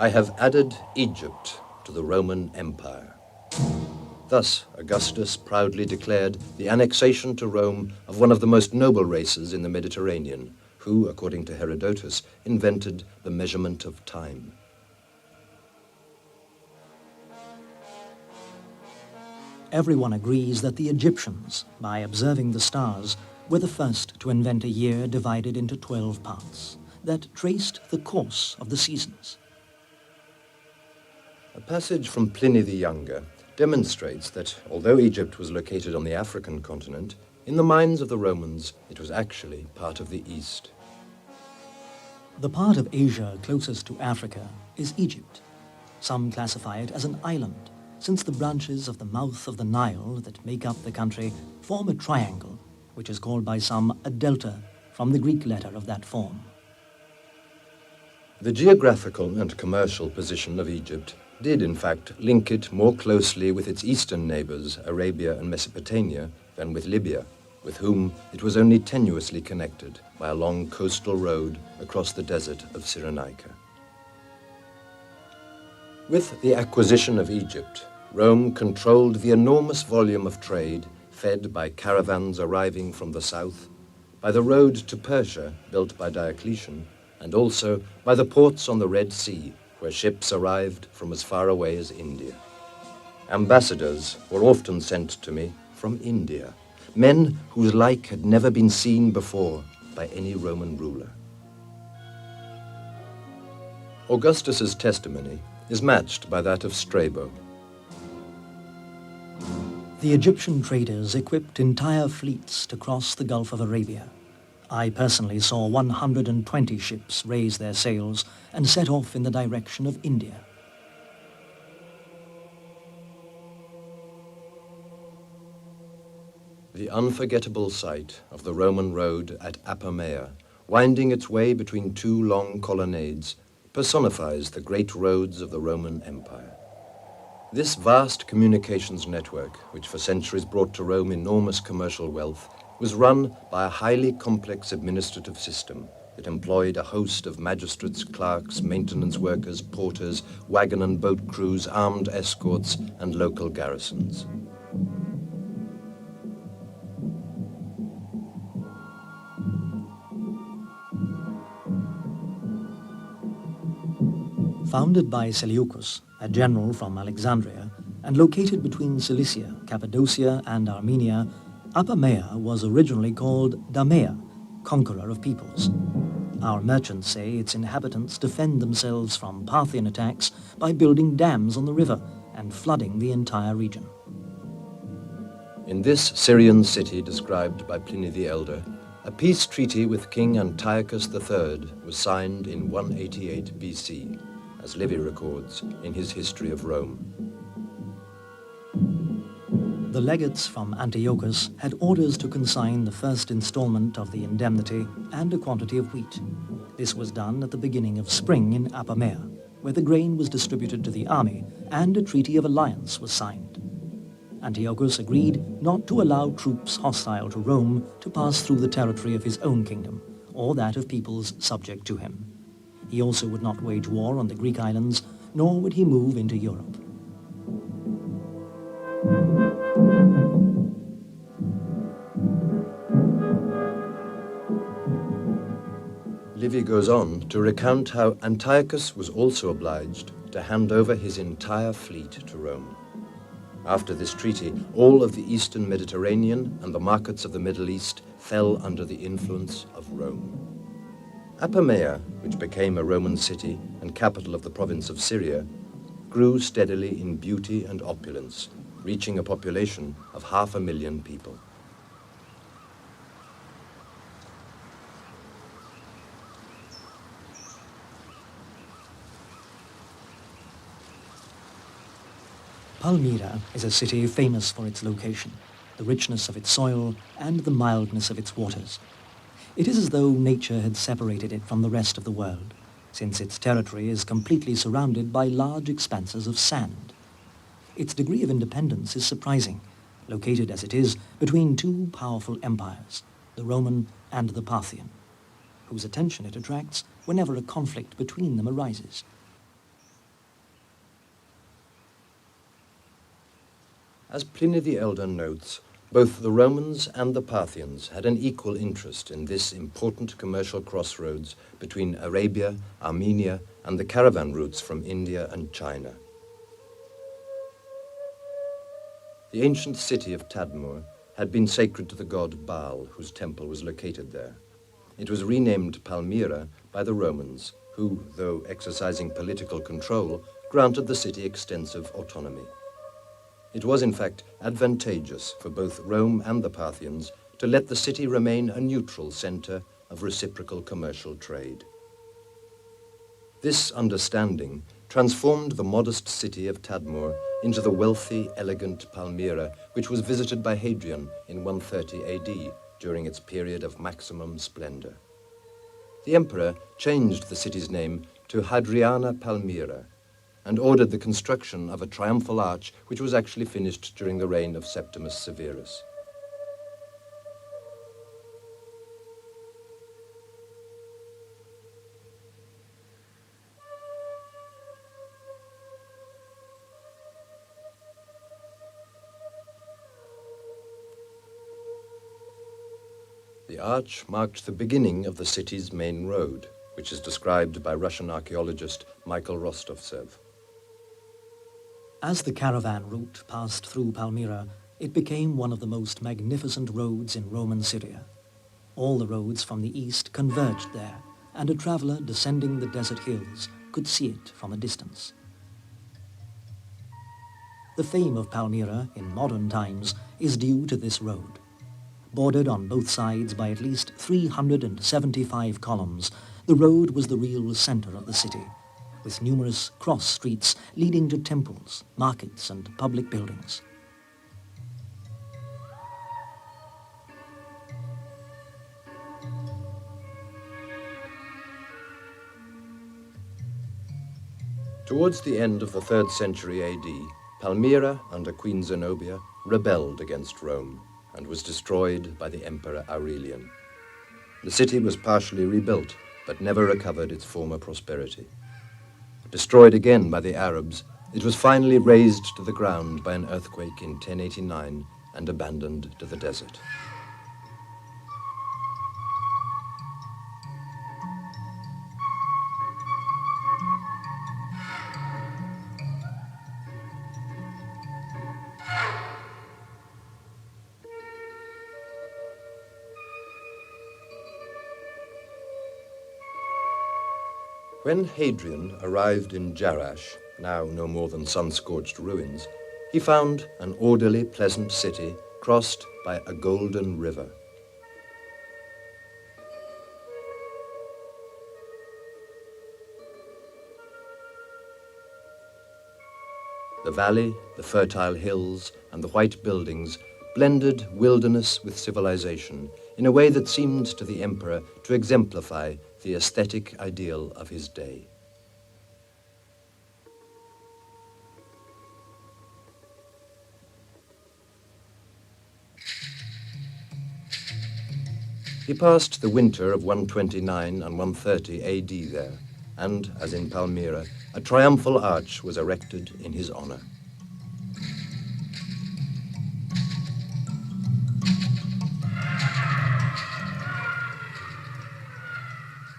I have added Egypt to the Roman Empire. Thus, Augustus proudly declared the annexation to Rome of one of the most noble races in the Mediterranean, who, according to Herodotus, invented the measurement of time. Everyone agrees that the Egyptians, by observing the stars, were the first to invent a year divided into 12 parts that traced the course of the seasons. A passage from Pliny the Younger demonstrates that, although Egypt was located on the African continent, in the minds of the Romans it was actually part of the East. The part of Asia closest to Africa is Egypt. Some classify it as an island, since the branches of the mouth of the Nile that make up the country form a triangle, which is called by some a delta, from the Greek letter of that form. The geographical and commercial position of Egypt did, in fact, link it more closely with its eastern neighbors, Arabia and Mesopotamia, than with Libya, with whom it was only tenuously connected by a long coastal road across the desert of Cyrenaica. With the acquisition of Egypt, Rome controlled the enormous volume of trade fed by caravans arriving from the south, by the road to Persia built by Diocletian, and also by the ports on the Red Sea, where ships arrived from as far away as India. Ambassadors were often sent to me from India, men whose like had never been seen before by any Roman ruler. Augustus's testimony is matched by that of Strabo. The Egyptian traders equipped entire fleets to cross the Gulf of Arabia. I personally saw 120 ships raise their sails and set off in the direction of India. The unforgettable sight of the Roman road at Apamea, winding its way between two long colonnades, personifies the great roads of the Roman Empire. This vast communications network, which for centuries brought to Rome enormous commercial wealth, was run by a highly complex administrative system that employed a host of magistrates, clerks, maintenance workers, porters, wagon and boat crews, armed escorts, and local garrisons. Founded by Seleucus, a general from Alexandria, and located between Cilicia, Cappadocia, and Armenia, Apamea was originally called Damea, conqueror of peoples. Our merchants say its inhabitants defend themselves from Parthian attacks by building dams on the river and flooding the entire region. In this Syrian city described by Pliny the Elder, a peace treaty with King Antiochus III was signed in 188 BC, as Livy records in his History of Rome. The legates from Antiochus had orders to consign the first installment of the indemnity and a quantity of wheat. This was done at the beginning of spring in Apamea, where the grain was distributed to the army and a treaty of alliance was signed. Antiochus agreed not to allow troops hostile to Rome to pass through the territory of his own kingdom or that of peoples subject to him. He also would not wage war on the Greek islands, nor would he move into Europe. Livy goes on to recount how Antiochus was also obliged to hand over his entire fleet to Rome. After this treaty, all of the eastern Mediterranean and the markets of the Middle East fell under the influence of Rome. Apamea, which became a Roman city and capital of the province of Syria, grew steadily in beauty and opulence, reaching a population of 500,000 people. Palmyra is a city famous for its location, the richness of its soil, and the mildness of its waters. It is as though nature had separated it from the rest of the world, since its territory is completely surrounded by large expanses of sand. Its degree of independence is surprising, located as it is between two powerful empires, the Roman and the Parthian, whose attention it attracts whenever a conflict between them arises. As Pliny the Elder notes, both the Romans and the Parthians had an equal interest in this important commercial crossroads between Arabia, Armenia, and the caravan routes from India and China. The ancient city of Tadmor had been sacred to the god Baal, whose temple was located there. It was renamed Palmyra by the Romans, who, though exercising political control, granted the city extensive autonomy. It was, in fact, advantageous for both Rome and the Parthians to let the city remain a neutral center of reciprocal commercial trade. This understanding transformed the modest city of Tadmor into the wealthy, elegant Palmyra, which was visited by Hadrian in 130 AD during its period of maximum splendor. The emperor changed the city's name to Hadriana Palmyra and ordered the construction of a triumphal arch which was actually finished during the reign of Septimus Severus. The arch marked the beginning of the city's main road, which is described by Russian archaeologist Michael Rostovtsev. As the caravan route passed through Palmyra, it became one of the most magnificent roads in Roman Syria. All the roads from the east converged there, and a traveler descending the desert hills could see it from a distance. The fame of Palmyra in modern times is due to this road. Bordered on both sides by at least 375 columns, the road was the real center of the city, with numerous cross streets leading to temples, markets, and public buildings. Towards the end of the 3rd century AD, Palmyra, under Queen Zenobia, rebelled against Rome and was destroyed by the Emperor Aurelian. The city was partially rebuilt, but never recovered its former prosperity. Destroyed again by the Arabs, it was finally razed to the ground by an earthquake in 1089 and abandoned to the desert. When Hadrian arrived in Jerash, now no more than sun-scorched ruins, he found an orderly, pleasant city crossed by a golden river. The valley, the fertile hills, and the white buildings blended wilderness with civilization in a way that seemed to the emperor to exemplify the aesthetic ideal of his day. He passed the winter of 129 and 130 AD there, and, as in Palmyra, a triumphal arch was erected in his honor.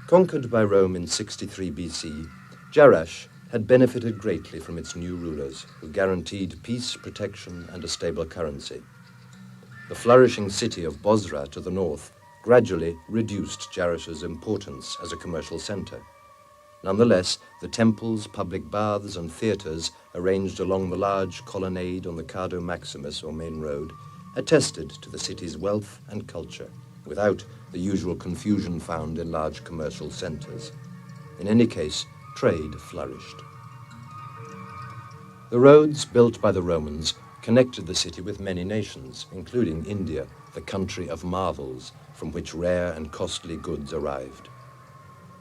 Conquered by Rome in 63 BC, Jerash had benefited greatly from its new rulers, who guaranteed peace, protection, and a stable currency. The flourishing city of Bosra to the north gradually reduced Jerash's importance as a commercial center. Nonetheless, the temples, public baths, and theaters arranged along the large colonnade on the Cardo Maximus, or main road, attested to the city's wealth and culture, without the usual confusion found in large commercial centers. In any case, trade flourished. The roads built by the Romans connected the city with many nations, including India, the country of marvels, from which rare and costly goods arrived.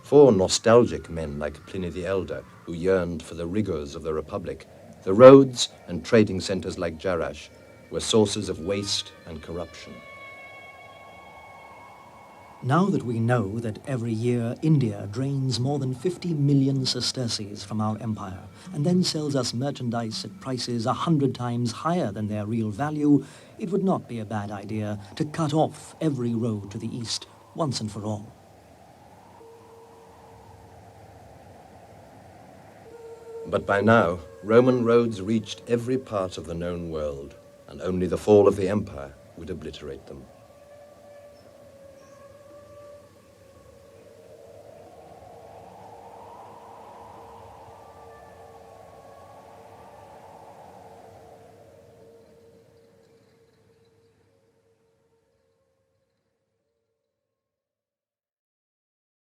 For nostalgic men like Pliny the Elder, who yearned for the rigors of the Republic, the roads and trading centers like Jerash were sources of waste and corruption. Now that we know that every year India drains more than 50 million sesterces from our empire and then sells us merchandise at prices 100 times higher than their real value, it would not be a bad idea to cut off every road to the east once and for all. But by now, Roman roads reached every part of the known world, and only the fall of the empire would obliterate them.